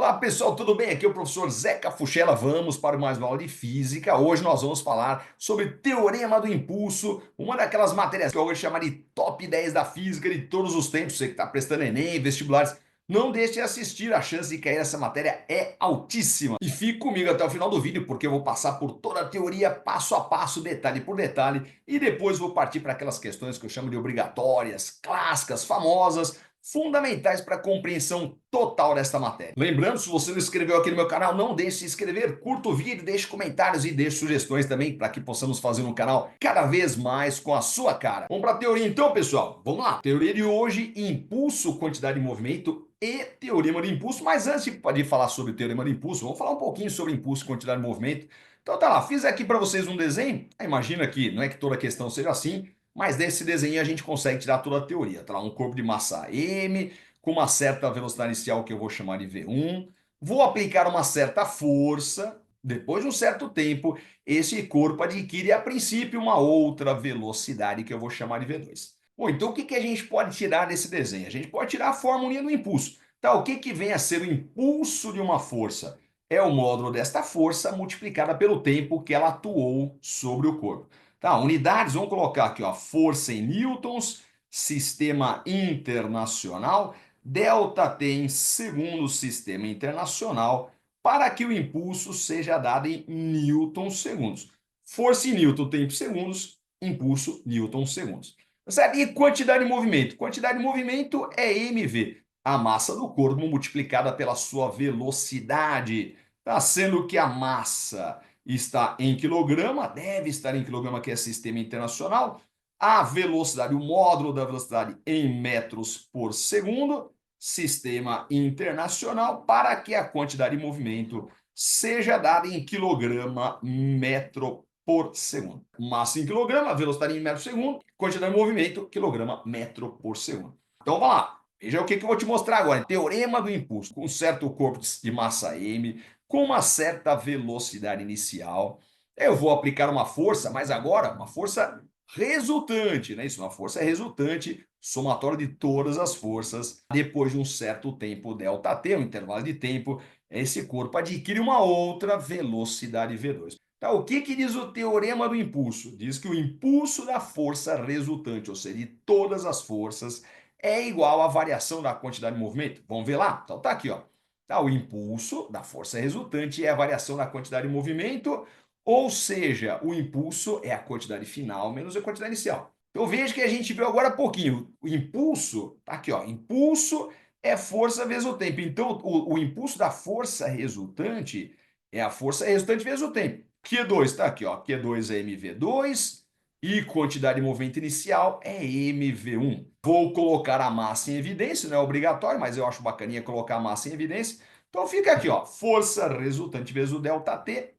Olá pessoal, tudo bem? Aqui é o professor Zeca Fuchella. Vamos para mais uma aula de física. Hoje nós vamos falar sobre teorema do impulso, uma daquelas matérias que eu vou chamar de top 10 da física de todos os tempos. Você que está prestando Enem, vestibulares, não deixe de assistir, a chance de cair nessa matéria é altíssima. E fique comigo até o final do vídeo, porque eu vou passar por toda a teoria, passo a passo, detalhe por detalhe, e depois vou partir para aquelas questões que eu chamo de obrigatórias, clássicas, famosas, fundamentais para a compreensão total desta matéria. Lembrando, se você não se inscreveu aqui no meu canal, não deixe de se inscrever, curta o vídeo, deixe comentários e deixe sugestões também para que possamos fazer um canal cada vez mais com a sua cara. Vamos para a teoria então, pessoal? Vamos lá. Teoria de hoje: impulso, quantidade de movimento e teorema de impulso. Mas antes de falar sobre o teorema de impulso, vamos falar um pouquinho sobre impulso, quantidade de movimento. Então tá lá, fiz aqui para vocês um desenho. Imagina que não é que toda questão seja assim, mas desse desenho a gente consegue tirar toda a teoria. Tá lá um corpo de massa m, com uma certa velocidade inicial que eu vou chamar de V1. Vou aplicar uma certa força. Depois de um certo tempo, esse corpo adquire a princípio uma outra velocidade que eu vou chamar de V2. Bom, então o que a gente pode tirar desse desenho? A gente pode tirar a fórmula do impulso. Tá, o que vem a ser o impulso de uma força? É o módulo desta força multiplicada pelo tempo que ela atuou sobre o corpo. Tá, unidades, vamos colocar aqui, ó, força em newtons, sistema internacional, ΔT em segundos, sistema internacional, para que o impulso seja dado em newtons segundos. Força em newton, tempo segundos, impulso newton segundos. Certo? E quantidade de movimento? Quantidade de movimento é mv, a massa do corpo multiplicada pela sua velocidade, tá? Sendo que a massa está em quilograma, deve estar em quilograma, que é sistema internacional. A velocidade, o módulo da velocidade em metros por segundo, sistema internacional, para que a quantidade de movimento seja dada em quilograma metro por segundo. Massa em quilograma, velocidade em metro por segundo, quantidade de movimento, quilograma metro por segundo. Então vamos lá. Veja o que eu vou te mostrar agora. Teorema do impulso. Com um certo corpo de massa m, com uma certa velocidade inicial, eu vou aplicar uma força, mas agora uma força resultante, né? Isso, uma força resultante, somatório de todas as forças. Depois de um certo tempo, ΔT, um intervalo de tempo, esse corpo adquire uma outra velocidade V2. Tá, o que diz o teorema do impulso? Diz que o impulso da força resultante, ou seja, de todas as forças, é igual à variação da quantidade de movimento. Vamos ver lá? Então tá aqui, ó. Tá, o impulso da força resultante é a variação da quantidade de movimento, ou seja, o impulso é a quantidade final menos a quantidade inicial. Então veja que a gente viu agora há pouquinho. O impulso, tá aqui, ó. Impulso é força vezes o tempo. Então o impulso da força resultante é a força resultante vezes o tempo. Q2 tá aqui, ó. Q2 é mv2 e quantidade de movimento inicial é mv1. Vou colocar a massa em evidência, não é obrigatório, mas eu acho bacaninha colocar a massa em evidência. Então fica aqui, ó, força resultante vezes o ΔT.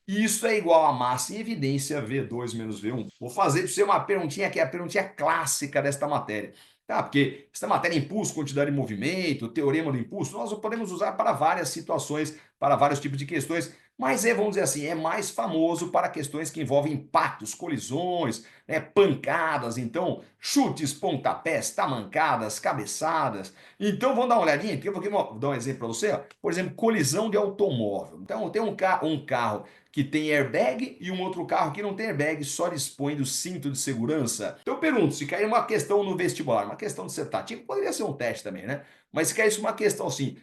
Isso é igual a massa em evidência V2 menos V1. Vou fazer para você uma perguntinha que é a perguntinha clássica desta matéria. Tá? Porque esta matéria impulso, quantidade de movimento, teorema do impulso, nós podemos usar para várias situações, para vários tipos de questões, mas vamos dizer assim, é mais famoso para questões que envolvem impactos, colisões, né, pancadas, então chutes, pontapés, tamancadas, cabeçadas. Então vamos dar uma olhadinha, porque eu vou dar um exemplo para você. Ó. Por exemplo, colisão de automóvel. Então tem um carro que tem airbag e um outro carro que não tem airbag, só dispõe do cinto de segurança. Então eu pergunto, se cair uma questão no vestibular, uma questão dissertativa, poderia ser um teste também, né? Mas se caísse uma questão assim,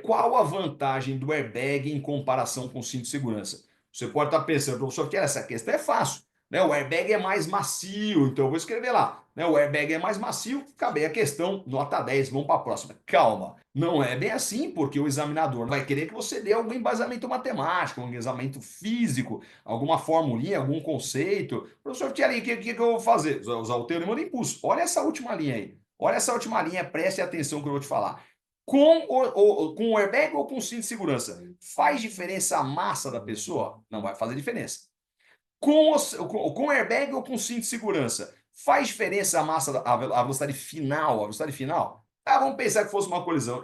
qual a vantagem do airbag em comparação com o cinto de segurança? Você pode estar pensando, professor, que essa questão é fácil, né? O airbag é mais macio, então eu vou escrever lá, né? O airbag é mais macio, acabei a questão, nota 10, vamos para a próxima. Calma, não é bem assim, porque o examinador vai querer que você dê algum embasamento matemático, um embasamento físico, alguma formulinha, algum conceito. Professor Thierry, o que eu vou fazer? Usar o teorema do impulso. Olha essa última linha aí. Olha essa última linha, preste atenção que eu vou te falar. Com o airbag ou com o cinto de segurança? Faz diferença a massa da pessoa? Não vai fazer diferença. Com airbag ou com cinto de segurança? Faz diferença a massa, a velocidade final? A velocidade final? Ah, vamos pensar que fosse uma colisão.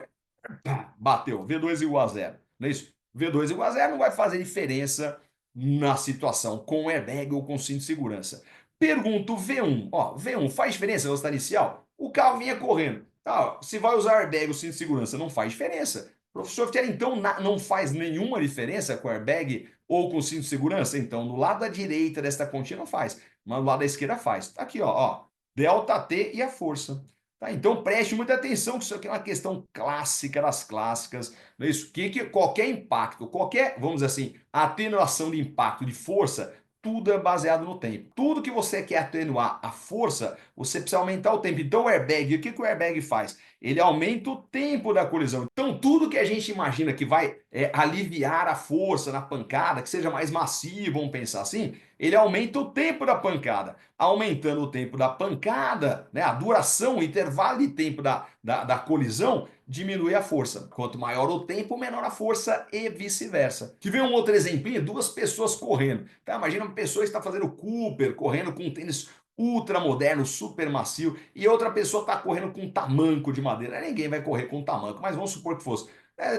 Pá, bateu, V2 igual a zero. Não é isso? V2 igual a zero não vai fazer diferença na situação com airbag ou com cinto de segurança. Pergunto V1. Ó, V1 faz diferença a velocidade inicial? O carro vinha correndo. Tá, se vai usar airbag ou cinto de segurança, não faz diferença. Professor, então não faz nenhuma diferença com o airbag ou com o cinto de segurança? Então, no lado da direita desta continha não faz, mas no lado da esquerda faz. Tá aqui, ó, delta T e a força. Tá? Então preste muita atenção, que isso aqui é uma questão clássica das clássicas. Não é isso? Que qualquer impacto, qualquer, vamos dizer assim, atenuação de impacto de força, tudo é baseado no tempo. Tudo que você quer atenuar a força, você precisa aumentar o tempo. Então o airbag, o que o airbag faz? Ele aumenta o tempo da colisão. Então tudo que a gente imagina que vai aliviar a força na pancada, que seja mais macio, vamos pensar assim, ele aumenta o tempo da pancada. Aumentando o tempo da pancada, né, a duração, o intervalo de tempo da colisão, diminui a força. Quanto maior o tempo, menor a força e vice-versa. Que vem um outro exemplinho, duas pessoas correndo. Tá? Imagina uma pessoa que está fazendo Cooper, correndo com um tênis ultra moderno, super macio, e outra pessoa está correndo com um tamanco de madeira. Ninguém vai correr com um tamanco, mas vamos supor que fosse.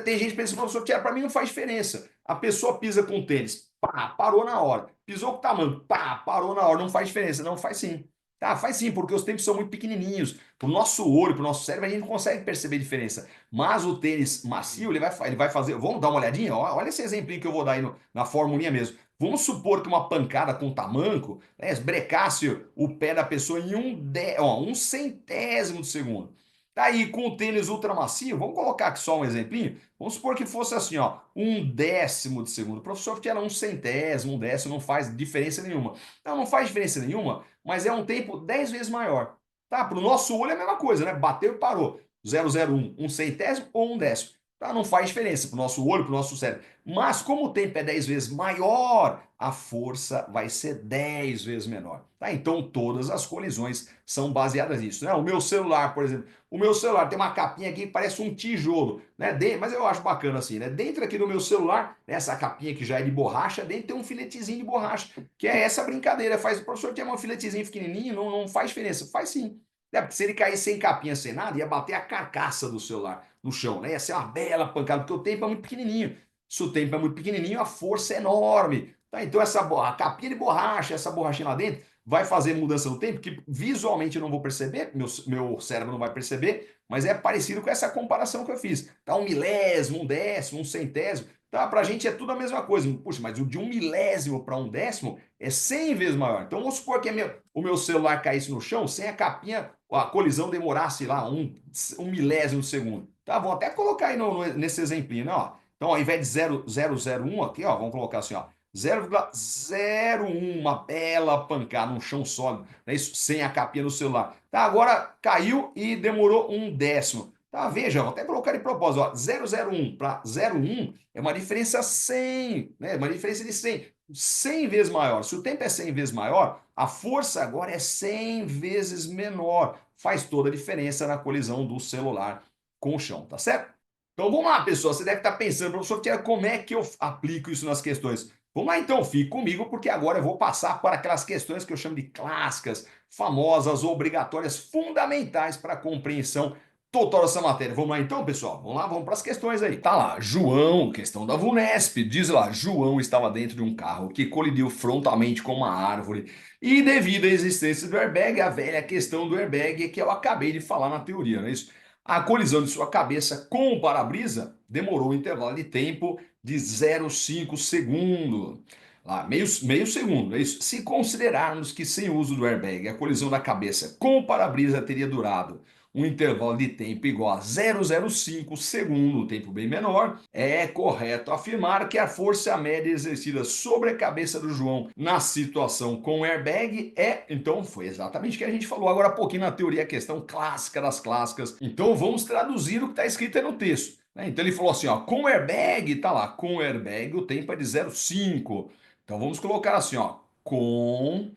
Tem gente que pensa, professor, para mim não faz diferença. A pessoa pisa com tênis, pá, parou na hora. Pisou com tamanco, pá, parou na hora. Não faz diferença. Não, faz sim. Tá, faz sim, porque os tempos são muito pequenininhos. Para o nosso olho, para o nosso cérebro, a gente não consegue perceber diferença. Mas o tênis macio, ele vai fazer. Vamos dar uma olhadinha? Olha esse exemplinho que eu vou dar aí na formulinha mesmo. Vamos supor que uma pancada com tamanco, né, brecasse o pé da pessoa em um centésimo de segundo. Tá aí com o tênis ultra macio, vamos colocar aqui só um exemplinho. Vamos supor que fosse assim, ó, um décimo de segundo. O professor que era um centésimo, um décimo, não faz diferença nenhuma. Não faz diferença nenhuma, mas é um tempo 10 vezes maior. Tá? Para o nosso olho é a mesma coisa, né? Bateu e parou. 001, um centésimo ou um décimo. Tá? Não faz diferença para o nosso olho, para o nosso cérebro. Mas como o tempo é 10 vezes maior, a força vai ser 10 vezes menor. Tá? Então todas as colisões são baseadas nisso. Né? O meu celular, por exemplo, o meu celular tem uma capinha aqui que parece um tijolo, né? Mas eu acho bacana assim, né? Dentro aqui do meu celular, essa capinha que já é de borracha, dentro tem um filetezinho de borracha, que é essa brincadeira. Faz, o professor tem um filetezinho pequenininho, não faz diferença. Faz sim. É, porque se ele cair sem capinha, sem nada, ia bater a carcaça do celular no chão, né? Ia ser uma bela pancada, porque o tempo é muito pequenininho. Se o tempo é muito pequenininho, a força é enorme. Tá? Então a capinha de borracha, essa borrachinha lá dentro, vai fazer mudança no tempo que visualmente eu não vou perceber, meu cérebro não vai perceber, mas é parecido com essa comparação que eu fiz. Tá? Um milésimo, um décimo, um centésimo. Tá? Para a gente é tudo a mesma coisa. Puxa, mas o de um milésimo para um décimo é 100 vezes maior. Então vamos supor que o meu celular caísse no chão sem a capinha, a colisão demorasse lá um milésimo de segundo. Tá? Vamos até colocar aí nesse exemplinho, né? Ó. Então, ao invés de 0,001 aqui, ó, vamos colocar assim, ó, 0,01, uma bela pancada, um chão sólido, né? Isso sem a capinha do celular. Tá, agora caiu e demorou um décimo. Tá, veja, vou até colocar de propósito, ó, 0,01 para 0,1 é uma diferença 100, né? Uma diferença de 100 vezes maior. Se o tempo é 100 vezes maior, a força agora é 100 vezes menor. Faz toda a diferença na colisão do celular com o chão, tá certo? Então vamos lá, pessoal. Você deve estar pensando, professor, como é que eu aplico isso nas questões? Vamos lá então, fique comigo, porque agora eu vou passar para aquelas questões que eu chamo de clássicas, famosas, obrigatórias, fundamentais para a compreensão total dessa matéria. Vamos lá então, pessoal? Vamos lá, vamos para as questões aí. Tá lá, João, questão da VUNESP, diz lá, João estava dentro de um carro que colidiu frontalmente com uma árvore e devido à existência do airbag, a velha questão do airbag que eu acabei de falar na teoria, não é isso? A colisão de sua cabeça com o para-brisa demorou um intervalo de tempo de 0,5 segundo. Lá, meio segundo, é isso. Se considerarmos que sem o uso do airbag, a colisão da cabeça com o para-brisa teria durado um intervalo de tempo igual a 0,05 segundo, um tempo bem menor, é correto afirmar que a força média exercida sobre a cabeça do João na situação com o airbag então foi exatamente o que a gente falou agora há pouquinho na teoria, a questão clássica das clássicas. Então vamos traduzir o que está escrito aí no texto. Né? Então ele falou assim, ó, com o airbag, tá lá, com o airbag o tempo é de 0,5. Então vamos colocar assim, ó, com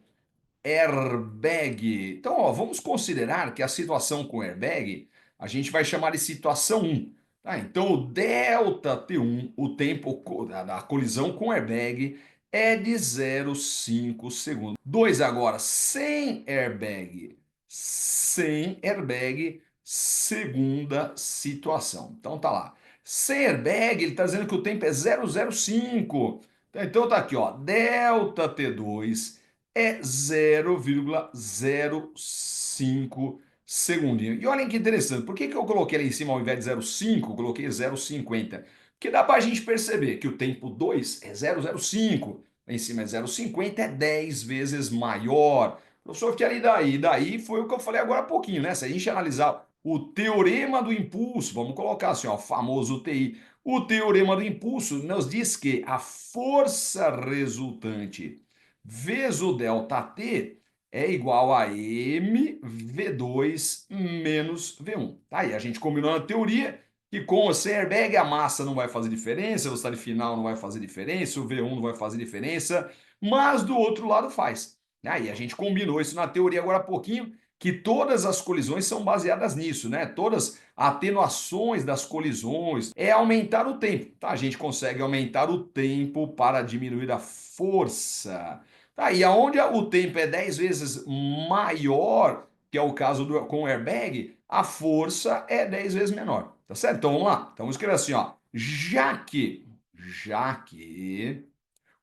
airbag. Então, ó, vamos considerar que a situação com airbag a gente vai chamar de situação 1. Tá? Então, o delta T1, o tempo da colisão com airbag, é de 0,5 segundos. 2 agora, sem airbag. Sem airbag, segunda situação. Então, tá lá. Sem airbag, ele está dizendo que o tempo é 0,05. Então, tá aqui, ó, delta T2 é 0,05 segundinho. E olhem que interessante, por que que eu coloquei ali em cima, ao invés de 0,5, eu coloquei 0,50? Porque dá para a gente perceber que o tempo 2 é 0,05, lá em cima é 0,50, é 10 vezes maior. Professor, que ali daí foi o que eu falei agora há pouquinho, né? Se a gente analisar o teorema do impulso, vamos colocar assim, ó, o famoso TI, o teorema do impulso nos diz que a força resultante vezes o ΔT é igual a mv2 menos v1. Tá aí, a gente combinou na teoria que com o sem airbag a massa não vai fazer diferença, a velocidade final não vai fazer diferença, o v1 não vai fazer diferença, mas do outro lado faz. Aí a gente combinou isso na teoria agora há pouquinho, que todas as colisões são baseadas nisso, né? Todas atenuações das colisões é aumentar o tempo. Tá? A gente consegue aumentar o tempo para diminuir a força. Tá, e aonde o tempo é 10 vezes maior, que é o caso com o airbag, a força é 10 vezes menor. Tá certo? Então vamos lá. Então vamos escrever assim, ó. Já que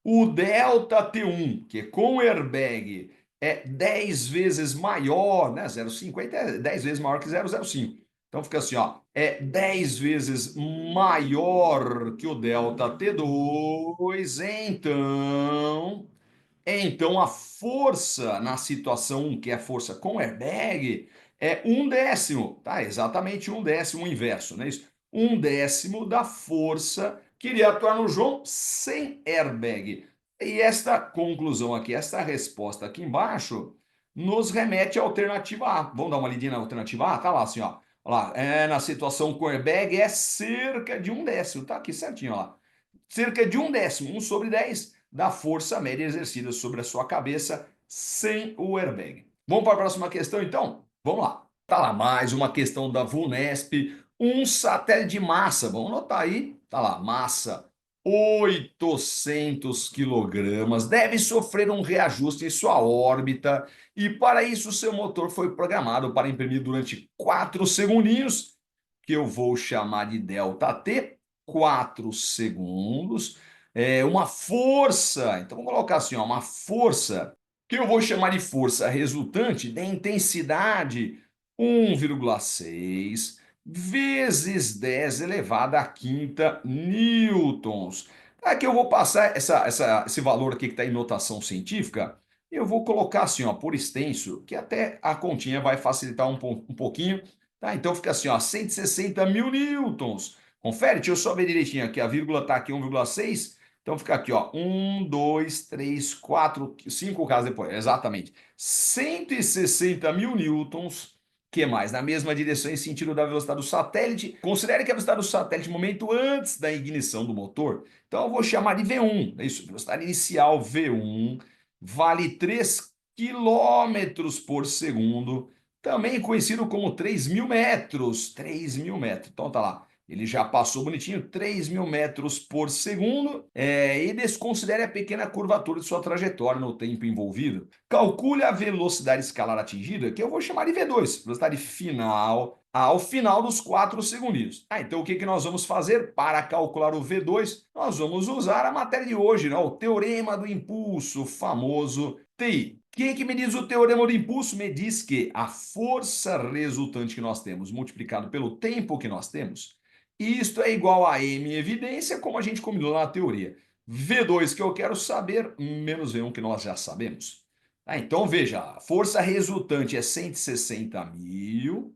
o delta T1, que com o airbag é 10 vezes maior, né? 0,50 é 10 vezes maior que 0,05. Então fica assim, ó, é 10 vezes maior que o delta T2, então a força na situação 1, que é a força com airbag, é 1/10, tá? Exatamente 1/10, o inverso, né? Isso. 1/10 da força que iria atuar no João sem airbag. E esta conclusão aqui, esta resposta aqui embaixo, nos remete à alternativa A. Vamos dar uma lidinha na alternativa A? Tá lá assim, ó. Olha lá, na situação com airbag é cerca de 1/10, tá aqui certinho, ó lá. Cerca de 1/10, 1/10 da força média exercida sobre a sua cabeça sem o airbag. Vamos para a próxima questão, então? Vamos lá. Tá lá, mais uma questão da VUNESP. Um satélite de massa, vamos anotar aí, tá lá, massa 800 quilogramas, deve sofrer um reajuste em sua órbita e para isso seu motor foi programado para imprimir durante 4 segundinhos, que eu vou chamar de ΔT, 4 segundos, uma força, então vamos colocar assim, ó, uma força, que eu vou chamar de força resultante da intensidade 1,6 vezes 10 elevado à quinta newtons. Aqui eu vou passar esse valor aqui que está em notação científica, eu vou colocar assim, ó, por extenso, que até a continha vai facilitar um pouquinho, tá? Então fica assim, ó, 160 mil newtons. Confere, deixa eu só ver direitinho aqui, a vírgula está aqui 1,6, então fica aqui, ó, 1, 2, 3, 4, 5 casos depois, exatamente. 160 mil newtons, que mais? Na mesma direção em sentido da velocidade do satélite. Considere que a velocidade do satélite, momento antes da ignição do motor, então eu vou chamar de V1, é isso, velocidade inicial V1, vale 3 quilômetros por segundo, também conhecido como 3.000 metros. 3.000 metros. Então tá lá. Ele já passou bonitinho, 3.000 metros por segundo, e desconsidere a pequena curvatura de sua trajetória no tempo envolvido. Calcule a velocidade escalar atingida, que eu vou chamar de V2, velocidade final, ao final dos 4 segundinhos. Então o que nós vamos fazer para calcular o V2? Nós vamos usar a matéria de hoje, né? O teorema do impulso, o famoso TI. O que me diz o teorema do impulso? Me diz que a força resultante que nós temos multiplicado pelo tempo que nós temos, isto é igual a m em evidência, como a gente combinou na teoria. V2 que eu quero saber, menos V1 que nós já sabemos. Então veja, a força resultante é 160 mil,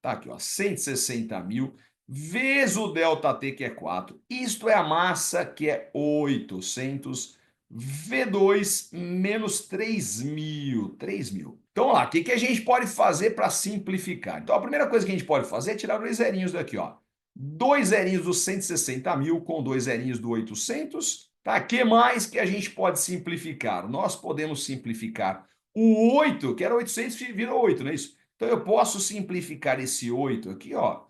tá aqui, ó, 160 mil, vezes o ΔT, que é 4. Isto é a massa, que é 800, V2 menos 3.000. 3.000. Então, vamos lá, o que a gente pode fazer para simplificar? Então, a primeira coisa que a gente pode fazer é tirar dois zerinhos daqui, ó. Dois zerinhos do 160 mil com dois zerinhos do 800. Tá? Que mais que a gente pode simplificar? Nós podemos simplificar o 8, que era 800, virou 8, não é isso? Então eu posso simplificar esse 8 aqui, ó.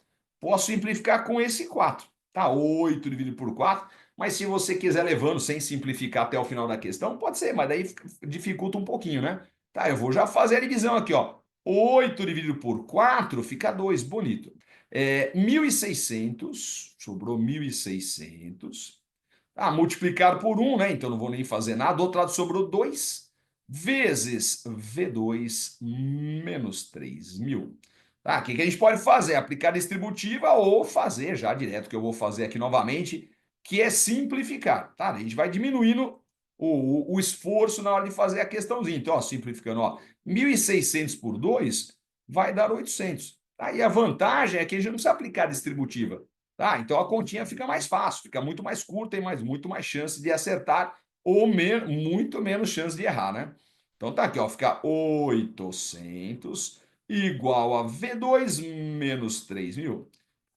Posso simplificar com esse 4, tá? 8 dividido por 4. Mas se você quiser levando sem simplificar até o final da questão, pode ser, mas daí dificulta um pouquinho, né? Tá, eu vou já fazer a divisão aqui, ó. 8 dividido por 4 fica 2, bonito. 1.600, sobrou 1.600. Ah, multiplicado por 1, né? Então não vou nem fazer nada. Do outro lado sobrou 2. vezes V2 menos 3.000. Tá? O que a gente pode fazer? Aplicar distributiva ou fazer já direto, que eu vou fazer aqui novamente, que é simplificar. Tá? A gente vai diminuindo o esforço na hora de fazer a questãozinha. Então, ó, simplificando, ó, 1.600 por 2 vai dar 800. Tá? E a vantagem é que a gente não precisa aplicar distributiva. Tá? Então a continha fica mais fácil, fica muito mais curta e muito mais chance de acertar ou muito menos chance de errar, né? Então tá aqui, ó, fica 800 igual a V2 menos 3.000. O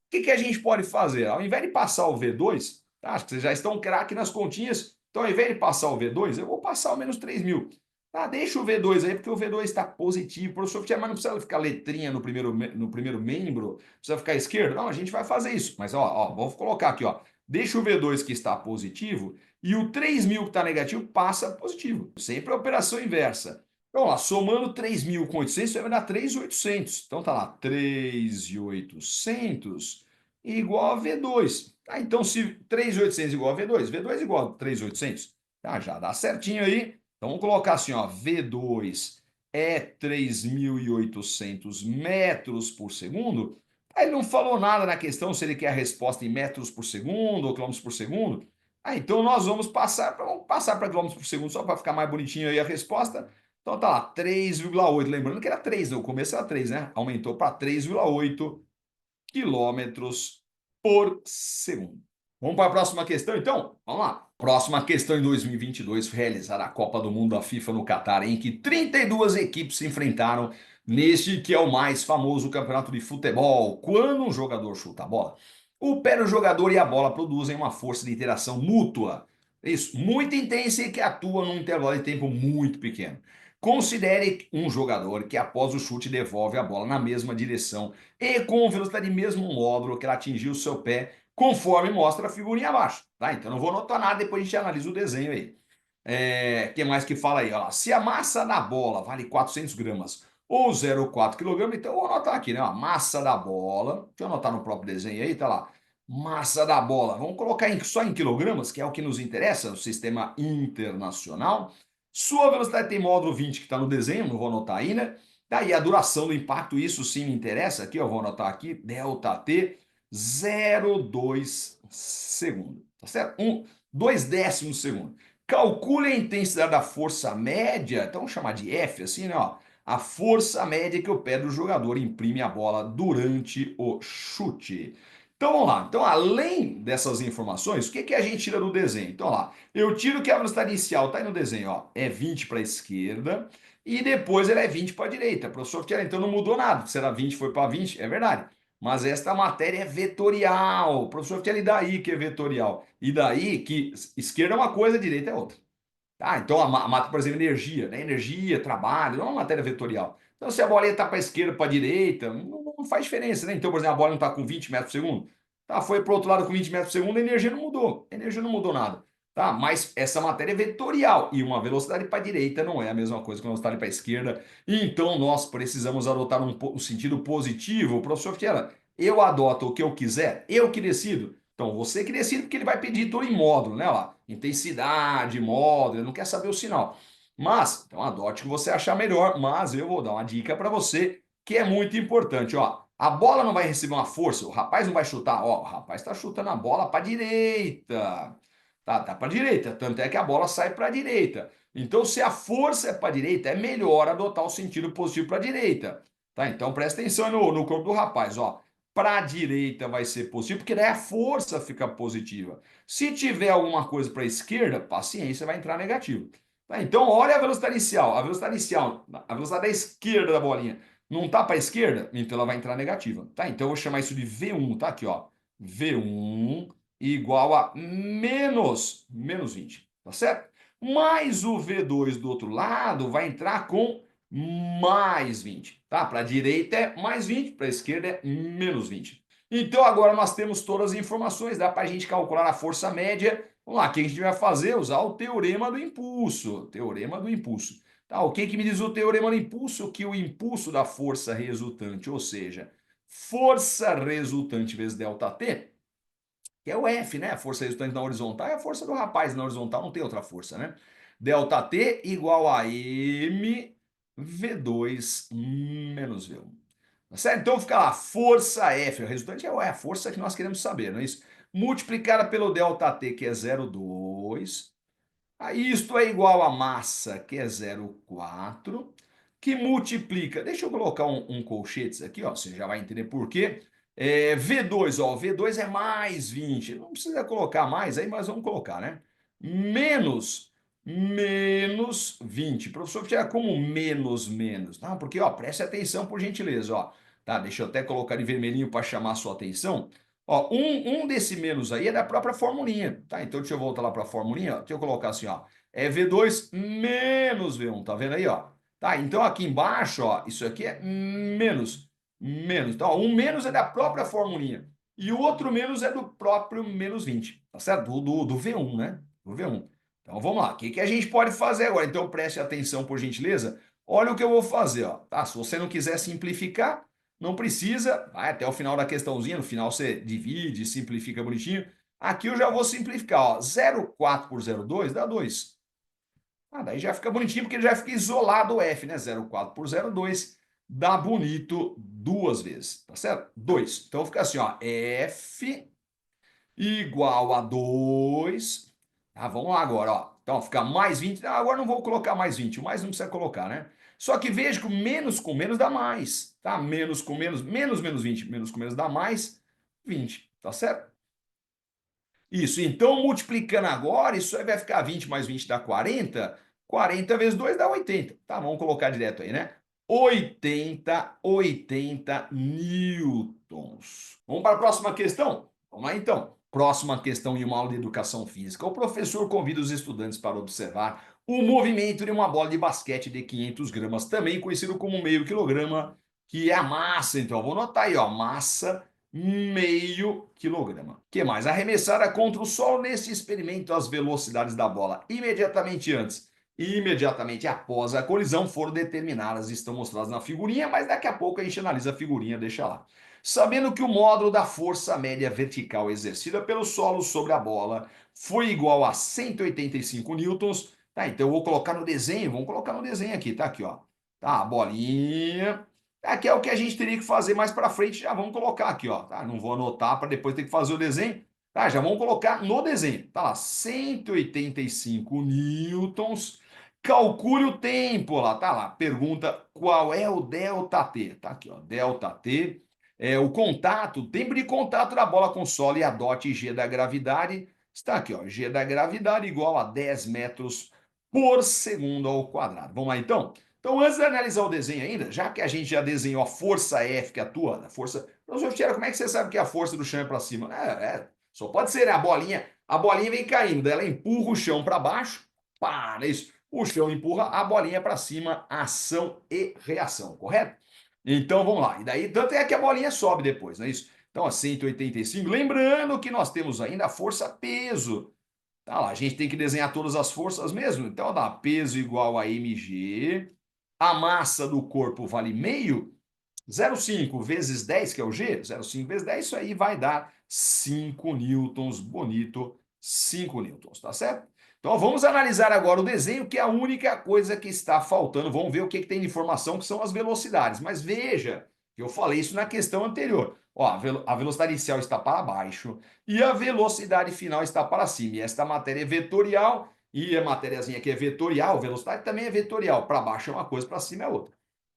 que a gente pode fazer? Ao invés de passar o V2, tá? Acho que vocês já estão craque nas continhas, então ao invés de passar o V2, eu vou passar o menos 3.000. Tá, deixa o V2 aí, porque o V2 está positivo. Professor, mas não precisa ficar letrinha no primeiro membro, precisa ficar esquerdo? Não, a gente vai fazer isso. Mas, ó, vou colocar aqui, ó. Deixa o V2 que está positivo e o 3.000 que está negativo passa positivo. Sempre a operação inversa. Então, lá, somando 3.000 com 800, vai dar 3.800. Então, tá lá, 3.800 igual a V2. Tá, então, se 3.800 igual a V2, V2 igual a 3.800, tá, já dá certinho aí. Então, vamos colocar assim, ó, V2 é 3.800 metros por segundo. Aí ele não falou nada na questão se ele quer a resposta em metros por segundo ou quilômetros por segundo. Então nós vamos passar para quilômetros por segundo só para ficar mais bonitinho aí a resposta. Então tá lá, 3,8. Lembrando que era 3, no começo era 3, né? Aumentou para 3,8 quilômetros por segundo. Vamos para a próxima questão, então? Vamos lá. Próxima questão: em 2022 foi realizada a Copa do Mundo da FIFA no Catar, em que 32 equipes se enfrentaram neste que é o mais famoso campeonato de futebol. Quando um jogador chuta a bola, o pé do jogador e a bola produzem uma força de interação mútua. Isso, muito intensa e que atua num intervalo de tempo muito pequeno. Considere um jogador que após o chute devolve a bola na mesma direção e com velocidade mesmo módulo que ela atingiu o seu pé, conforme mostra a figurinha abaixo. Tá? Então não vou anotar nada, depois a gente analisa o desenho aí. Que mais que fala aí? Olha lá. Se a massa da bola vale 400 gramas ou 0,4 kg, então eu vou anotar aqui, né? A massa da bola, deixa eu anotar no próprio desenho aí, tá lá. Massa da bola, vamos colocar só em quilogramas, que é o que nos interessa, o sistema internacional. Sua velocidade tem módulo 20 que está no desenho, não vou anotar aí, né? Daí a duração do impacto, isso sim me interessa, aqui eu vou anotar aqui, ΔT 0,2 segundo, tá certo? 2 décimos segundo. Calcule a intensidade da força média, então vamos chamar de F assim, né? Ó, a força média que o pé do jogador imprime a bola durante o chute. Então vamos lá. Então, além dessas informações, o que a gente tira do desenho? Então, lá, eu tiro que a velocidade inicial está aí no desenho, ó, é 20 para a esquerda e depois ela é 20 para a direita. Professor, então não mudou nada. Se era 20 foi para 20, é verdade. Mas esta matéria é vetorial. Professor, e daí que é vetorial? E daí que esquerda é uma coisa, direita é outra. Tá? Então, por exemplo, energia, né? Energia, trabalho, não é uma matéria vetorial. Então, se a bolinha está para a esquerda, para a direita, não faz diferença, né? Então, por exemplo, a bola não está com 20 metros por segundo, tá? Foi para o outro lado com 20 metros por segundo, a energia não mudou. A energia não mudou nada. Tá? Mas essa matéria é vetorial e uma velocidade para a direita não é a mesma coisa que uma velocidade para a esquerda. Então, nós precisamos adotar um sentido positivo. Professor Fiela, eu adoto o que eu quiser, eu que decido. Então, você que decide, porque ele vai pedir tudo em módulo, né? Lá, intensidade, módulo, ele não quer saber o sinal. Mas, então adote o que você achar melhor, mas eu vou dar uma dica para você que é muito importante, ó. A bola não vai receber uma força, o rapaz não vai chutar, ó, o rapaz está chutando a bola para direita. Tá para direita, tanto é que a bola sai para direita. Então, se a força é para direita, é melhor adotar o sentido positivo para direita. Tá? Então, presta atenção no corpo do rapaz, ó. Para a direita vai ser positivo, porque daí a força fica positiva. Se tiver alguma coisa para a esquerda, paciência, vai entrar negativo. Tá? Então, olha a velocidade inicial. A velocidade da esquerda da bolinha não está para a esquerda, então ela vai entrar negativa. Tá? Então, eu vou chamar isso de V1, tá aqui, ó. V1 igual a menos 20, tá certo? Mais o V2 do outro lado vai entrar com mais 20, tá? Para a direita é mais 20, para a esquerda é menos 20. Então agora nós temos todas as informações, dá para a gente calcular a força média. Vamos lá, o que a gente vai fazer? Usar o teorema do impulso. Teorema do impulso. Tá, o que me diz o teorema do impulso? Que o impulso da força resultante, ou seja, força resultante vezes ΔT, que é o F, né? A força resultante na horizontal é a força do rapaz, na horizontal não tem outra força, né? ΔT igual a M V2 menos V1. Tá certo? Então fica lá, força F, o resultante é a força que nós queremos saber, não é isso? Multiplicada pelo ΔT, que é 0,2. Aí isto é igual a massa, que é 0,4, que multiplica, deixa eu colocar um colchetes aqui, ó, você já vai entender por quê. V2, ó, V2 é mais 20, não precisa colocar mais aí, mas vamos colocar, né? Menos 20. Professor, tira como menos? Não, porque, ó, preste atenção por gentileza, ó. Tá, deixa eu até colocar de vermelhinho para chamar a sua atenção. Ó, um desse menos aí é da própria formulinha, tá? Então deixa eu voltar lá para a formulinha, ó. Deixa eu colocar assim, ó. É V2 menos V1, tá vendo aí, ó? Tá, então aqui embaixo, ó, isso aqui é menos. Então, ó, um menos é da própria formulinha e o outro menos é do próprio menos 20, tá certo? Do V1, né? Do V1. Então vamos lá, o que a gente pode fazer agora? Então preste atenção, por gentileza. Olha o que eu vou fazer, ó. Tá? Se você não quiser simplificar, não precisa, vai até o final da questãozinha, no final você divide, simplifica bonitinho. Aqui eu já vou simplificar, ó, 0,4 por 0,2 dá 2. Ah, daí já fica bonitinho, porque ele já fica isolado o F, né? 0,4 por 0,2 dá bonito duas vezes, tá certo? 2. Então fica assim, ó, F igual a 2. Ah, vamos lá agora, ó. Então fica mais 20. Ah, agora não vou colocar mais 20, o mais não precisa colocar, né? Só que veja que o menos com menos dá mais, tá? Menos com menos, menos 20, menos com menos dá mais 20, tá certo? Isso, então multiplicando agora, isso aí vai ficar 20 mais 20 dá 40. 40 vezes 2 dá 80. Tá, vamos colocar direto aí, né? 80 newtons. Vamos para a próxima questão? Vamos lá então. Próxima questão em uma aula de educação física. O professor convida os estudantes para observar o movimento de uma bola de basquete de 500 gramas, também conhecido como meio quilograma, que é a massa. Então, vou anotar aí, ó, massa meio quilograma. Que mais? Arremessada contra o Sol nesse experimento, as velocidades da bola imediatamente antes e imediatamente após a colisão foram determinadas, estão mostradas na figurinha, mas daqui a pouco a gente analisa a figurinha, deixa lá. Sabendo que o módulo da força média vertical exercida pelo solo sobre a bola foi igual a 185 newtons, tá? Então eu vou colocar no desenho, vamos colocar no desenho aqui, tá aqui, ó. Tá, a bolinha. Aqui é o que a gente teria que fazer mais para frente, já vamos colocar aqui, ó, tá? Não vou anotar para depois ter que fazer o desenho. Tá, já vamos colocar no desenho. Tá lá, 185 newtons. Calcule o tempo lá, tá lá. Pergunta qual é o ΔT. Tá aqui, ó, ΔT. É o contato, o tempo de contato da bola com o solo e a DOT G da gravidade. Está aqui, ó, G da gravidade igual a 10 metros por segundo ao quadrado. Vamos lá então? Então, antes de analisar o desenho ainda, já que a gente já desenhou a força F que atua, a força. Professor Tchera, como é que você sabe que a força do chão é para cima? Só pode ser, né? A bolinha vem caindo, ela empurra o chão para baixo, para isso. O chão empurra a bolinha para cima, ação e reação, correto? Então vamos lá. E daí, tanto é que a bolinha sobe depois, não é isso? Então, a 185. Lembrando que nós temos ainda a força peso. Tá lá, a gente tem que desenhar todas as forças mesmo. Então, dá peso igual a mg. A massa do corpo vale meio. 0,5 vezes 10, que é o G, 0,5 vezes 10, isso aí vai dar 5 newtons, bonito, 5 newtons, tá certo? Então vamos analisar agora o desenho, que é a única coisa que está faltando. Vamos ver o que tem de informação, que são as velocidades. Mas veja, que eu falei isso na questão anterior. Ó, a velocidade inicial está para baixo e a velocidade final está para cima. E esta matéria é vetorial e a matériazinha aqui é vetorial, velocidade também é vetorial. Para baixo é uma coisa, para cima é outra.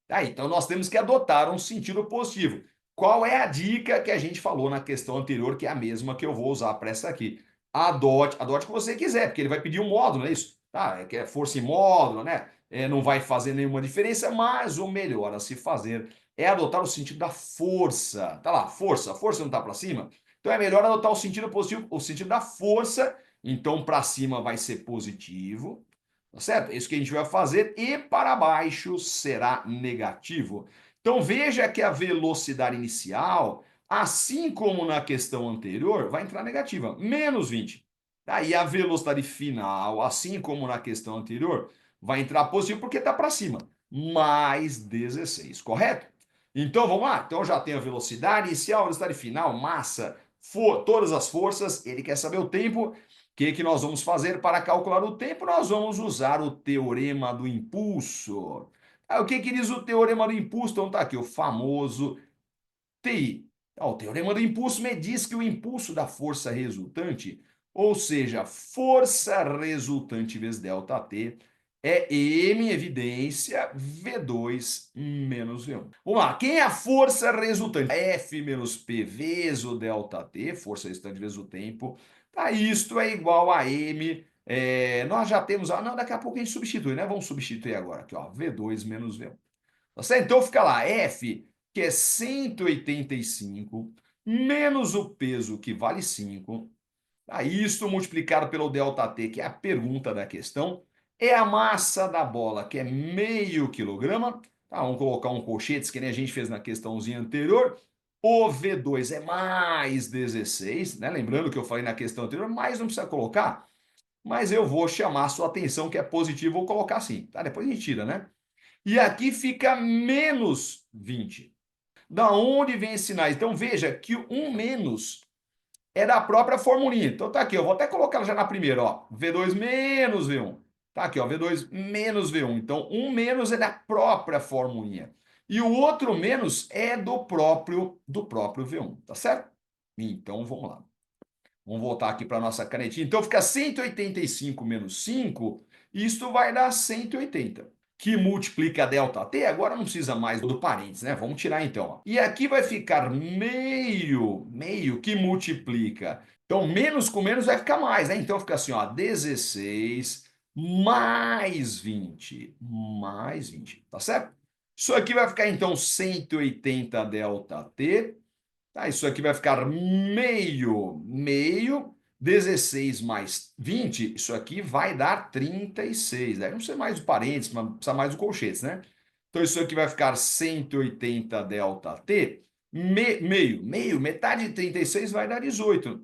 Tá, então nós temos que adotar um sentido positivo. Qual é a dica que a gente falou na questão anterior, que é a mesma que eu vou usar para essa aqui? Adote o que você quiser, porque ele vai pedir um módulo, não é isso? Tá, que é força em módulo, né? Não vai fazer nenhuma diferença, mas o melhor a se fazer é adotar o sentido da força. Tá lá, força não está para cima? Então é melhor adotar o sentido positivo, o sentido da força. Então para cima vai ser positivo, tá certo? É isso que a gente vai fazer e para baixo será negativo. Então veja que a velocidade inicial, assim como na questão anterior, vai entrar negativa, menos 20. Daí a velocidade final, assim como na questão anterior, vai entrar positivo porque está para cima, mais 16, correto? Então vamos lá. Então já tem a velocidade inicial, a velocidade final, massa, todas as forças. Ele quer saber o tempo. que nós vamos fazer para calcular o tempo? Nós vamos usar o teorema do impulso. O que diz o teorema do impulso? Então tá aqui, o famoso TI. O teorema do impulso me diz que o impulso da força resultante, ou seja, força resultante vezes ΔT, é M, evidência, V2 menos V1. Vamos lá, quem é a força resultante? F menos P vezes o ΔT, força resultante vezes o tempo. Tá, isto é igual a M. Nós já temos, não, daqui a pouco a gente substitui, né? Vamos substituir agora aqui, ó, V2 menos V1. Tá certo? Então fica lá, F, que é 185, menos o peso, que vale 5. Tá? Isto multiplicado pelo ΔT, que é a pergunta da questão, é a massa da bola, que é meio quilograma. Tá? Vamos colocar um colchetes, que nem a gente fez na questãozinha anterior. O V2 é mais 16, né? Lembrando que eu falei na questão anterior, mas não precisa colocar. Mas eu vou chamar a sua atenção que é positivo, vou colocar assim, tá? Depois a gente tira, né? E aqui fica menos 20. Da onde vem esses sinais? Então veja que o 1 menos é da própria formulinha. Então tá aqui, eu vou até colocar ela já na primeira, ó. V2 menos V1. Tá aqui, ó, V2 menos V1. Então 1 menos é da própria formulinha. E o outro menos é do próprio V1, tá certo? Então vamos lá. Vamos voltar aqui para nossa canetinha. Então fica 185 menos 5, isto vai dar 180 que multiplica ΔT, agora não precisa mais do parênteses, né? Vamos tirar então. Ó. E aqui vai ficar meio que multiplica. Então, menos com menos vai ficar mais, né? Então fica assim, ó, 16 mais 20, tá certo? Isso aqui vai ficar então 180 ΔT. Tá, isso aqui vai ficar meio, 16 mais 20, isso aqui vai dar 36. Daí não precisa mais do parênteses, mas precisa mais do colchetes, né? Então isso aqui vai ficar 180 ΔT, meio, metade de 36 vai dar 18.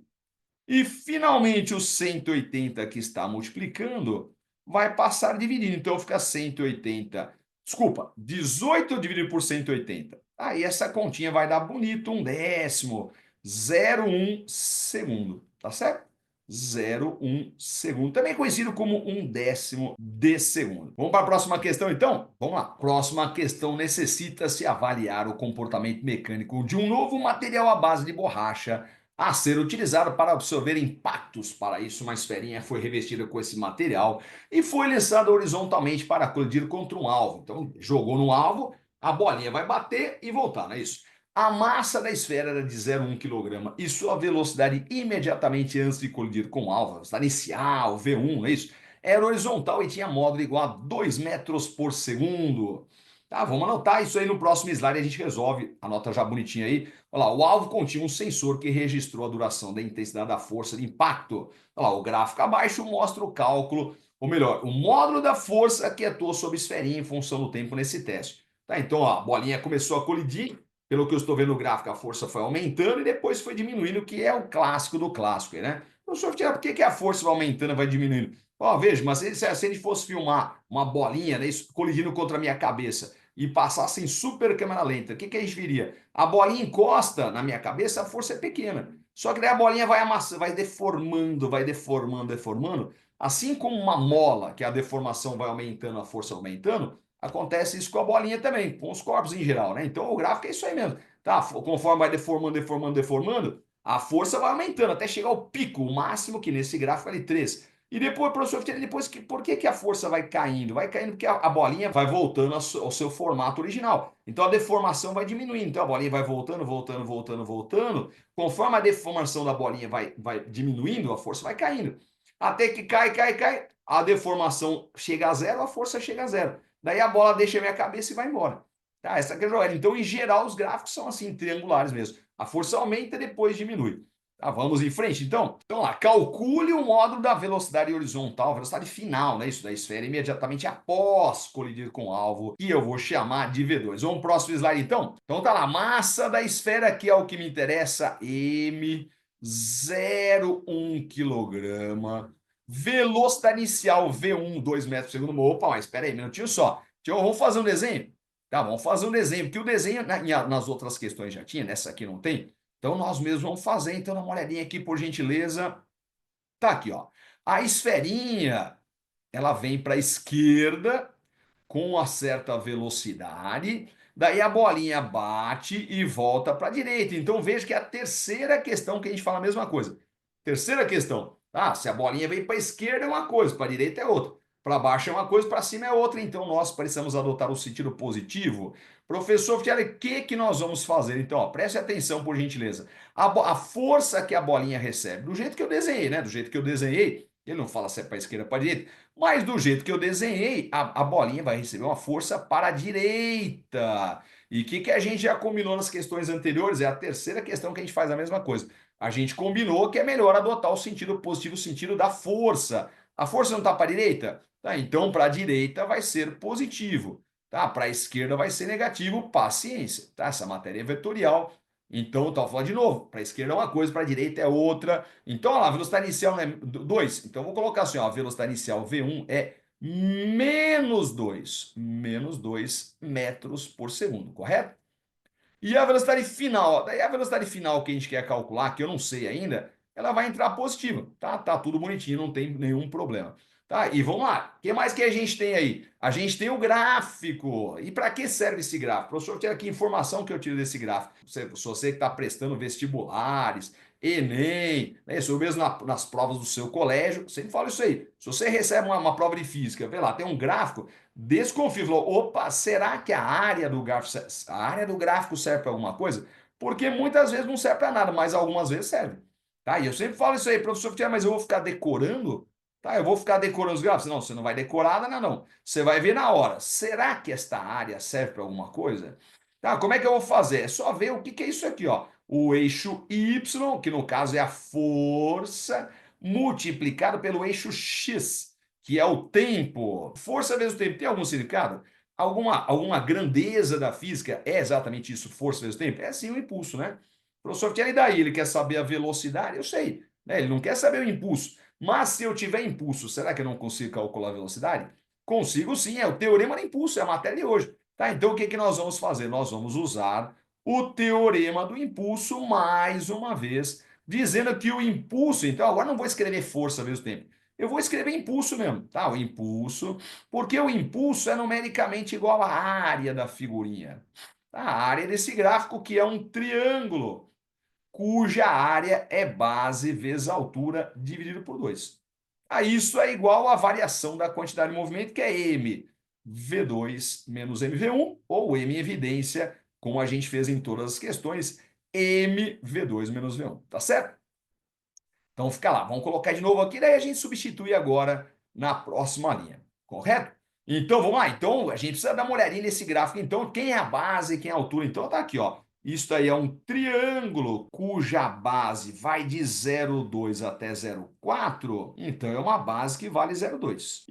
E finalmente o 180 que está multiplicando vai passar dividindo. Então fica 180. Desculpa, 18 dividido por 180. Aí essa continha vai dar bonito, 1/10, 0,1 segundo, tá certo? 0,1 segundo, também conhecido como 1/10 de segundo. Vamos para a próxima questão então? Vamos lá. Próxima questão: necessita-se avaliar o comportamento mecânico de um novo material à base de borracha a ser utilizado para absorver impactos. Para isso, uma esferinha foi revestida com esse material e foi lançada horizontalmente para colidir contra um alvo. Então, jogou no alvo, a bolinha vai bater e voltar, não é isso? A massa da esfera era de 0,1 kg e sua velocidade imediatamente antes de colidir com o alvo, a velocidade inicial, V1, não é isso? Era horizontal e tinha módulo igual a 2 metros por segundo. Tá, vamos anotar isso aí no próximo slide, a gente resolve. Anota já bonitinho aí. Olha lá, o alvo continha um sensor que registrou a duração da intensidade da força de impacto. Olha lá, o gráfico abaixo mostra o cálculo, ou melhor, o módulo da força que atuou sobre a esferinha em função do tempo nesse teste. Tá, então ó, a bolinha começou a colidir, pelo que eu estou vendo no gráfico, a força foi aumentando e depois foi diminuindo, que é o clássico do clássico, né? Professor, por que a força vai aumentando e vai diminuindo? Ó, veja, mas se a gente fosse filmar uma bolinha, né, colidindo contra a minha cabeça e passasse em super câmera lenta, o que a gente viria? A bolinha encosta na minha cabeça, a força é pequena. Só que daí a bolinha vai amassando, vai deformando. Assim como uma mola, que a deformação vai aumentando, a força aumentando, acontece isso com a bolinha também, com os corpos em geral, né? Então o gráfico é isso aí mesmo. Tá? Conforme vai deformando, a força vai aumentando até chegar ao pico, o máximo, que nesse gráfico é ali 3. E depois, professor, depois por que a força vai caindo? Vai caindo porque a bolinha vai voltando ao seu formato original. Então a deformação vai diminuindo. Então a bolinha vai voltando. Conforme a deformação da bolinha vai diminuindo, a força vai caindo. Até que cai. A deformação chega a zero, a força chega a zero. Daí a bola deixa a minha cabeça e vai embora. Tá, essa aqui é a jogada. Então, em geral, os gráficos são assim, triangulares mesmo. A força aumenta e depois diminui. Tá, vamos em frente, então? Então lá, calcule o módulo da velocidade horizontal, velocidade final, né, isso da esfera, imediatamente após colidir com o alvo, que eu vou chamar de V2. Vamos pro próximo slide, então? Então tá lá, massa da esfera, que é o que me interessa, M, 0,1 kg. Velocidade inicial, V1, 2 metros por segundo. Opa, mas espera aí, um minutinho só. Então, vamos fazer um desenho? Tá, vamos fazer um desenho, porque o desenho nas outras questões já tinha, nessa aqui não tem. Então nós mesmos vamos fazer. Então dá uma olhadinha aqui, por gentileza. Tá aqui, ó. A esferinha, ela vem para a esquerda com uma certa velocidade, daí a bolinha bate e volta para a direita. Então veja que é a terceira questão que a gente fala a mesma coisa. Terceira questão. Ah, se a bolinha vem para a esquerda é uma coisa, para a direita é outra. Para baixo é uma coisa, para cima é outra. Então nós precisamos adotar o sentido positivo. Professor Fiala, o que nós vamos fazer? Então, ó, preste atenção, por gentileza. A força que a bolinha recebe, do jeito que eu desenhei, né? Do jeito que eu desenhei, ele não fala se é para a esquerda ou para a direita, mas do jeito que eu desenhei, a bolinha vai receber uma força para a direita. E o que a gente já combinou nas questões anteriores? É a terceira questão que a gente faz a mesma coisa. A gente combinou que é melhor adotar o sentido positivo, o sentido da força. A força não está para a direita? Tá, então para a direita vai ser positivo. Tá? Para a esquerda vai ser negativo, paciência. Tá? Essa matéria é vetorial. Então, eu estava falando de novo, para a esquerda é uma coisa, para a direita é outra. Então, olha lá, a velocidade inicial é 2. Então, vou colocar assim, ó, a velocidade inicial V1 é menos 2 metros por segundo, correto? E a velocidade final, ó, daí a velocidade final que a gente quer calcular, que eu não sei ainda, ela vai entrar positiva, tá? Tá tudo bonitinho, não tem nenhum problema. Tá? E vamos lá. O que mais que a gente tem aí? A gente tem o gráfico. E para que serve esse gráfico? Professor, tira aqui informação que eu tiro desse gráfico. Se você que está prestando vestibulares, Enem, né? Isso mesmo nas provas do seu colégio, sempre falo isso aí. Se você recebe uma prova de física, vê lá, tem um gráfico, desconfie, falou, opa, será que a área do gráfico serve para alguma coisa? Porque muitas vezes não serve para nada, mas algumas vezes serve. Tá? E eu sempre falo isso aí, professor, mas eu vou ficar decorando? Tá, eu vou ficar decorando os gráficos? Não, você não vai decorar nada, não. Você vai ver na hora. Será que esta área serve para alguma coisa? Tá, como é que eu vou fazer? É só ver o que é isso aqui, ó. O eixo Y, que no caso é a força, multiplicado pelo eixo X, que é o tempo. Força vezes o tempo tem algum significado? Alguma grandeza da física é exatamente isso, força vezes o tempo? É sim o impulso, né? O professor Tiago, e daí? Ele quer saber a velocidade? Eu sei, né? Ele não quer saber o impulso. Mas se eu tiver impulso, será que eu não consigo calcular a velocidade? Consigo sim, é o teorema do impulso, é a matéria de hoje. Tá, então o que nós vamos fazer? Nós vamos usar o teorema do impulso mais uma vez, dizendo que o impulso, então agora não vou escrever força ao mesmo tempo, eu vou escrever impulso mesmo, tá? O impulso, porque o impulso é numericamente igual à área da figurinha. Tá? A área desse gráfico que é um triângulo, cuja área é base vezes altura dividido por 2. Isso é igual à variação da quantidade de movimento, que é m v2 menos mv1, ou m evidência, como a gente fez em todas as questões, mv2 menos v1, tá certo? Então fica lá, vamos colocar de novo aqui, daí a gente substitui agora na próxima linha, correto? Então vamos lá, então a gente precisa dar uma olhadinha nesse gráfico, então quem é a base e quem é a altura? Então tá aqui, ó. Isso aí é um triângulo cuja base vai de 0,2 até 0,4. Então é uma base que vale 0,2.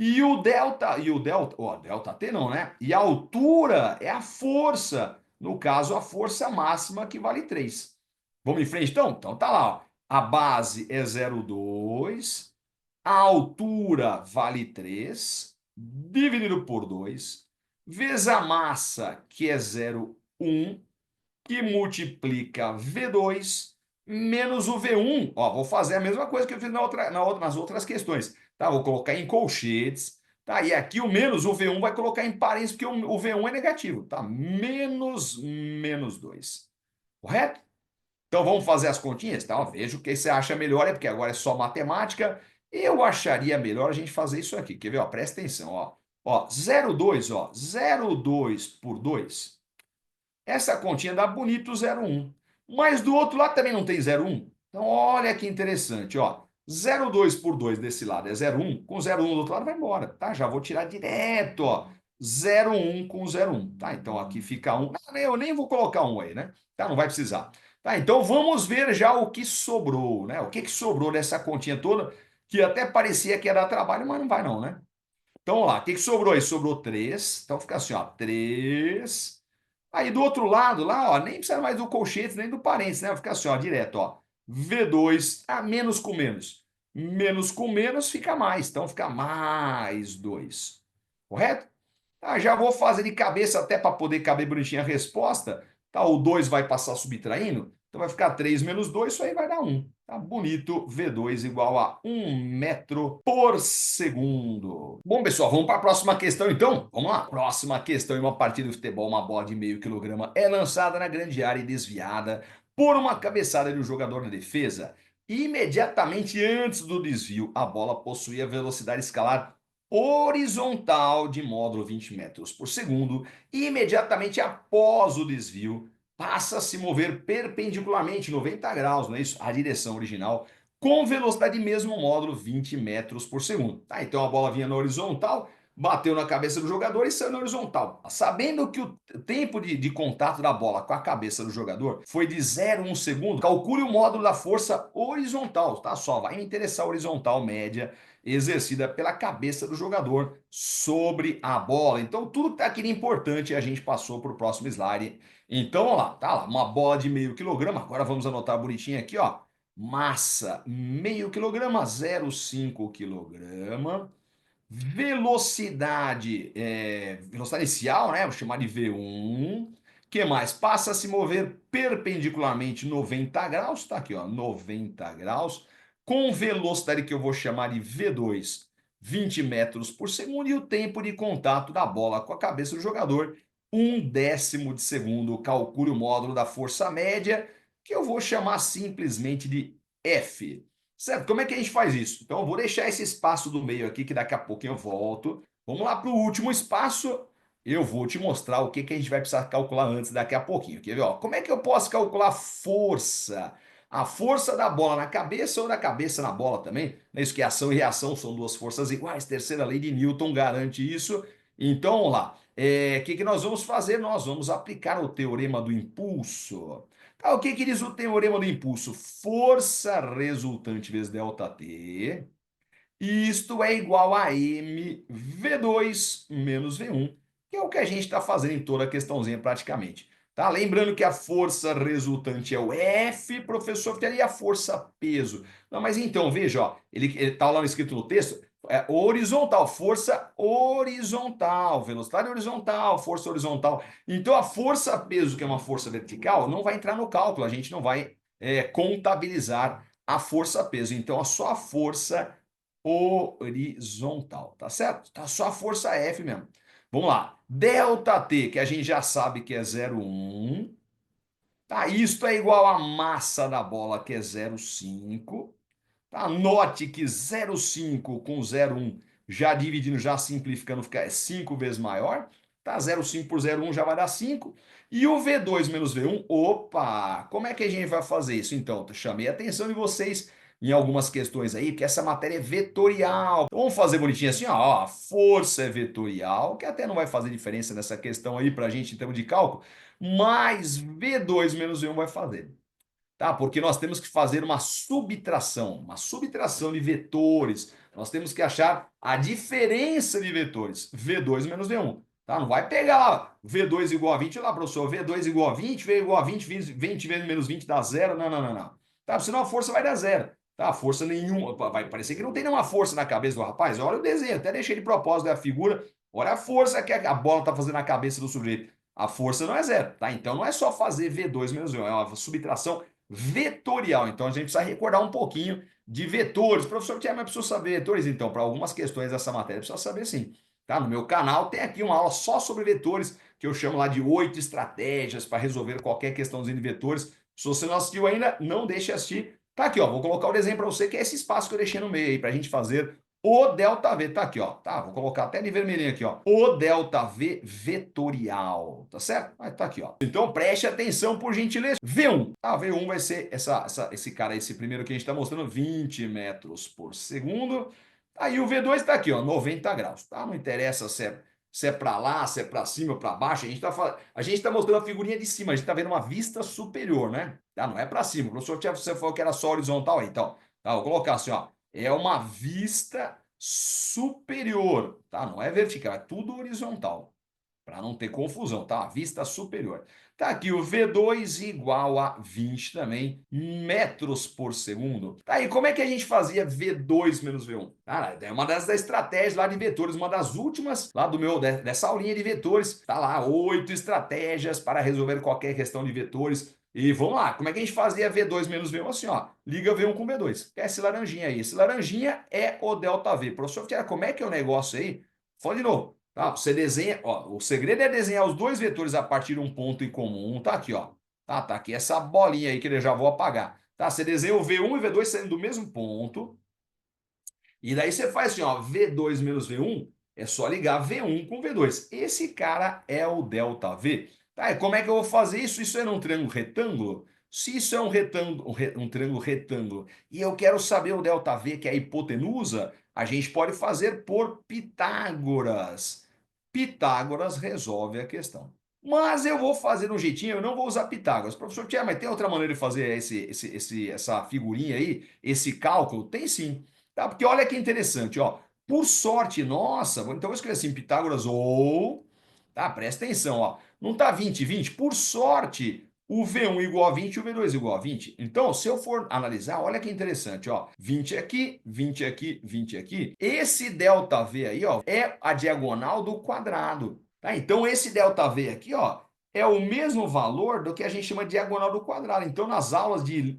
Ó, delta T não, né? E a altura é a força. No caso, a força máxima que vale 3. Vamos em frente então? Então tá lá, ó. A base é 0,2, a altura vale 3, dividido por 2, vezes a massa, que é 0,1, que multiplica V2 menos o V1. Ó, vou fazer a mesma coisa que eu fiz nas outras questões. Tá? Vou colocar em colchetes. Tá? E aqui o menos o V1 vai colocar em parênteses, porque o V1 é negativo. Tá? Menos 2. Correto? Então vamos fazer as continhas? Então, veja o que você acha melhor, é porque agora é só matemática. Eu acharia melhor a gente fazer isso aqui. Quer ver? Ó, presta atenção. Ó, 0,2, ó, 0,2 por 2. Essa continha dá bonito 0,1. Mas do outro lado também não tem 0,1. Então, olha que interessante, ó. 0,2 por 2 desse lado é 0,1. Com 0,1 do outro lado vai embora, tá? Já vou tirar direto, ó. 0,1 com 0,1, tá? Então aqui fica 1. Eu nem vou colocar 1 aí, né? Tá? Não vai precisar. Tá? Então vamos ver já o que sobrou, né? O que sobrou dessa continha toda, que até parecia que ia dar trabalho, mas não vai não, né? Então, vamos lá. O que sobrou aí? Sobrou 3. Então fica assim, ó. 3. Aí do outro lado, lá, ó, nem precisa mais do colchete, nem do parênteses, né? Vai ficar assim, ó, direto, ó. V2, menos com menos. Menos com menos fica mais, então fica mais 2. Correto? Já vou fazer de cabeça até para poder caber bonitinho a resposta. Tá, o 2 vai passar subtraindo. Então vai ficar 3 menos 2, isso aí vai dar 1. Tá bonito, V2 igual a 1 metro por segundo. Bom, pessoal, vamos para a próxima questão, então? Vamos lá. Próxima questão: em uma partida de futebol, uma bola de meio quilograma é lançada na grande área e desviada por uma cabeçada de um jogador de defesa. Imediatamente antes do desvio, a bola possuía velocidade escalar horizontal de módulo 20 metros por segundo. E imediatamente após o desvio, passa a se mover perpendicularmente 90 graus, não é isso? A direção original, com velocidade mesmo módulo 20 metros por segundo. Tá, então a bola vinha na horizontal, bateu na cabeça do jogador e saiu na horizontal. Sabendo que o tempo de contato da bola com a cabeça do jogador foi de 0,1 segundo, calcule o módulo da força horizontal, tá? Só vai me interessar a horizontal média exercida pela cabeça do jogador sobre a bola. Então tudo que está aqui de importante a gente passou para o próximo slide. Então, vamos lá, tá lá, uma bola de meio quilograma. Agora vamos anotar bonitinho aqui, ó. Massa, meio quilograma, 0,5 quilograma. Velocidade, velocidade inicial, né? Vou chamar de V1. Que mais? Passa a se mover perpendicularmente 90 graus, tá aqui, ó, 90 graus, com velocidade que eu vou chamar de V2, 20 metros por segundo, e o tempo de contato da bola com a cabeça do jogador, 1/10 de segundo. Calcule o módulo da força média, que eu vou chamar simplesmente de F. Certo? Como é que a gente faz isso? Então, eu vou deixar esse espaço do meio aqui, que daqui a pouquinho eu volto. Vamos lá para o último espaço. Eu vou te mostrar o que, que a gente vai precisar calcular antes daqui a pouquinho. Quer ver? Ó, como é que eu posso calcular força? A força da bola na cabeça ou da cabeça na bola também? Não é isso que ação e reação são duas forças iguais. Terceira lei de Newton garante isso. Então, vamos lá. O que, que nós vamos fazer? Nós vamos aplicar o teorema do impulso. Tá, o que, que diz o teorema do impulso? Força resultante vezes ΔT. Isto é igual a mv2 menos v1, que é o que a gente está fazendo em toda a questãozinha praticamente. Tá? Lembrando que a força resultante é o F, professor, e a força peso. Não, mas então, veja, ó, ele está lá escrito no texto, horizontal, força horizontal, velocidade horizontal, força horizontal. Então a força peso, que é uma força vertical, não vai entrar no cálculo, a gente não vai contabilizar a força peso. Então só a força horizontal, tá certo? Tá só a força F mesmo. Vamos lá. ΔT, que a gente já sabe que é 0,1. Tá, isto é igual à massa da bola, que é 0,5. Tá? Note que 0,5 com 0,1, já dividindo, já simplificando, fica 5 vezes maior. Tá? 0,5 por 0,1 já vai dar 5. E o V2 menos V1, opa! Como é que a gente vai fazer isso? Então, chamei a atenção de vocês em algumas questões aí, porque essa matéria é vetorial. Então, vamos fazer bonitinho assim, ó, a força é vetorial, que até não vai fazer diferença nessa questão aí pra gente em termos de cálculo, mas V2 menos V1 vai fazer. Tá? Porque nós temos que fazer uma subtração de vetores. Nós temos que achar a diferença de vetores, V2 menos V1. Tá? Não vai pegar lá V2 igual a 20, lá, professor, V2 igual a 20, V igual a 20, 20 vezes menos 20 dá zero. Não, não, não, não. Tá? Senão a força vai dar zero. Tá? Força nenhuma. Vai parecer que não tem nenhuma força na cabeça do rapaz. Olha o desenho, até deixei de propósito a figura. Olha a força que a bola está fazendo na cabeça do sujeito. A força não é zero, tá? Então não é só fazer V2 menos V1, é uma subtração vetorial. Então a gente precisa recordar um pouquinho de vetores. Professor Tiago, mas precisa saber vetores? Então, para algumas questões dessa matéria, precisa saber sim. Tá? No meu canal tem aqui uma aula só sobre vetores, que eu chamo lá de 8 estratégias para resolver qualquer questãozinha de vetores. Se você não assistiu ainda, não deixe de assistir. Tá aqui, ó. Vou colocar o desenho para você, que é esse espaço que eu deixei no meio aí, para a gente fazer o ΔV. Tá aqui, ó. Tá, vou colocar até de vermelhinho aqui, ó. O ΔV vetorial. Tá certo? Tá aqui, ó. Então preste atenção, por gentileza. V1. A V1 vai ser esse cara, esse primeiro que a gente está mostrando, 20 metros por segundo. Aí o V2 está aqui, ó, 90 graus. Tá? Não interessa se é para lá, se é para cima ou para baixo. A gente tá mostrando a figurinha de cima. A gente está vendo uma vista superior, né? Tá? Não é para cima. O professor Tiago, você falou que era só horizontal aí. Então, tá, vou colocar assim, ó. É uma vista superior, tá? Não é vertical, é tudo horizontal, para não ter confusão, tá? Vista superior. Tá aqui o V2 igual a 20 também metros por segundo. Tá aí, como é que a gente fazia V2 menos V1? Ah, é uma das estratégias lá de vetores, uma das últimas lá dessa aulinha de vetores. Tá lá, 8 estratégias para resolver qualquer questão de vetores. E vamos lá, como é que a gente fazia V2 menos V1? Assim, ó, liga V1 com V2. É esse laranjinha aí. Esse laranjinha é o ΔV. Professor, como é que é o negócio aí? Fala de novo. Tá? Você desenha, ó, o segredo é desenhar os dois vetores a partir de um ponto em comum. Tá aqui, ó. Tá aqui essa bolinha aí que eu já vou apagar. Tá? Você desenha o V1 e V2 saindo do mesmo ponto. E daí você faz assim, ó, V2 menos V1, é só ligar V1 com V2. Esse cara é o ΔV. Tá, e como é que eu vou fazer isso? Isso é num triângulo retângulo? Se isso é um retângulo, um triângulo retângulo, e eu quero saber o ΔV, que é a hipotenusa, a gente pode fazer por Pitágoras. Pitágoras resolve a questão. Mas eu vou fazer um jeitinho, eu não vou usar Pitágoras. Professor Tia, mas tem outra maneira de fazer essa figurinha aí, esse cálculo? Tem sim. Tá? Porque olha que interessante, ó. Por sorte nossa, então vou escrever assim, Pitágoras ou, tá? Presta atenção, ó. Não tá 20, 20. Por sorte, o V1 igual a 20 e o V2 igual a 20. Então, se eu for analisar, olha que interessante, ó. 20 aqui, 20 aqui, 20 aqui. Esse ΔV aí, ó, é a diagonal do quadrado. Tá? Então, esse ΔV aqui, ó, é o mesmo valor do que a gente chama de diagonal do quadrado. Então, nas aulas de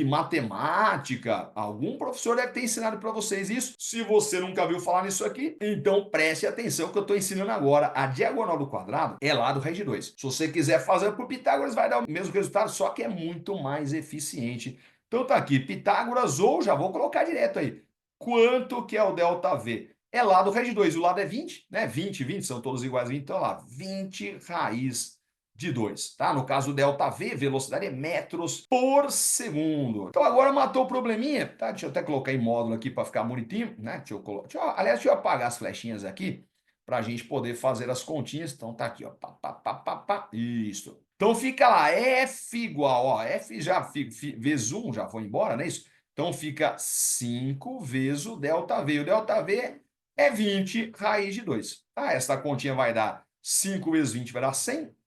matemática, algum professor deve ter ensinado para vocês isso. Se você nunca viu falar nisso aqui, então preste atenção que eu estou ensinando agora. A diagonal do quadrado é lá do raiz de 2. Se você quiser fazer por Pitágoras, vai dar o mesmo resultado, só que é muito mais eficiente. Então tá aqui, Pitágoras, ou já vou colocar direto aí. Quanto que é o ΔV? É lá do raiz de 2, o lado é 20, né? 20, 20, são todos iguais a 20, então lá, 20 raiz de 2, tá? No caso, ΔV, velocidade é metros por segundo. Então agora matou o probleminha, tá? Deixa eu até colocar em módulo aqui para ficar bonitinho, né? Aliás, deixa eu apagar as flechinhas aqui para a gente poder fazer as continhas. Então tá aqui, ó. Pá, pá, pá, pá, pá. Isso. Então fica lá, F igual, ó, F já vezes 1 já foi embora, não é isso? Então fica 5 vezes o ΔV. O ΔV é 20 raiz de 2. Tá? Essa continha vai dar 5 vezes 20 vai dar 100.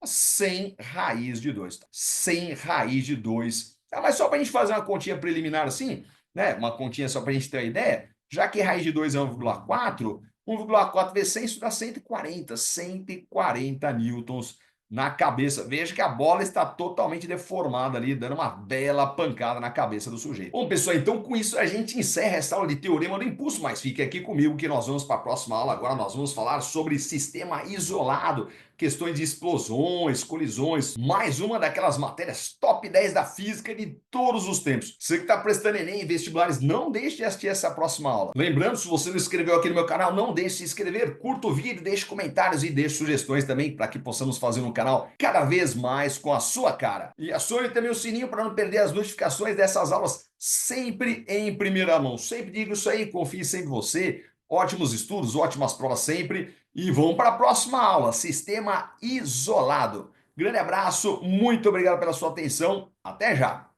100 raiz de 2. 100 raiz de 2. Ah, mas só para a gente fazer uma continha preliminar assim, né? Uma continha só para a gente ter uma ideia, já que raiz de 2 é 1,4, 1,4 vezes 100, isso dá 140. 140 newtons na cabeça. Veja que a bola está totalmente deformada ali, dando uma bela pancada na cabeça do sujeito. Bom, pessoal, então com isso a gente encerra essa aula de teorema do impulso, mas fique aqui comigo que nós vamos para a próxima aula. Agora nós vamos falar sobre sistema isolado, questões de explosões, colisões, mais uma daquelas matérias top 10 da física de todos os tempos. Você que está prestando Enem e vestibulares, não deixe de assistir essa próxima aula. Lembrando, se você não se inscreveu aqui no meu canal, não deixe de se inscrever, curta o vídeo, deixe comentários e deixe sugestões também para que possamos fazer um canal cada vez mais com a sua cara. E acione também o sininho para não perder as notificações dessas aulas sempre em primeira mão. Sempre digo isso aí, confie sempre em você. Ótimos estudos, ótimas provas sempre. E vamos para a próxima aula, sistema isolado. Grande abraço, muito obrigado pela sua atenção. Até já!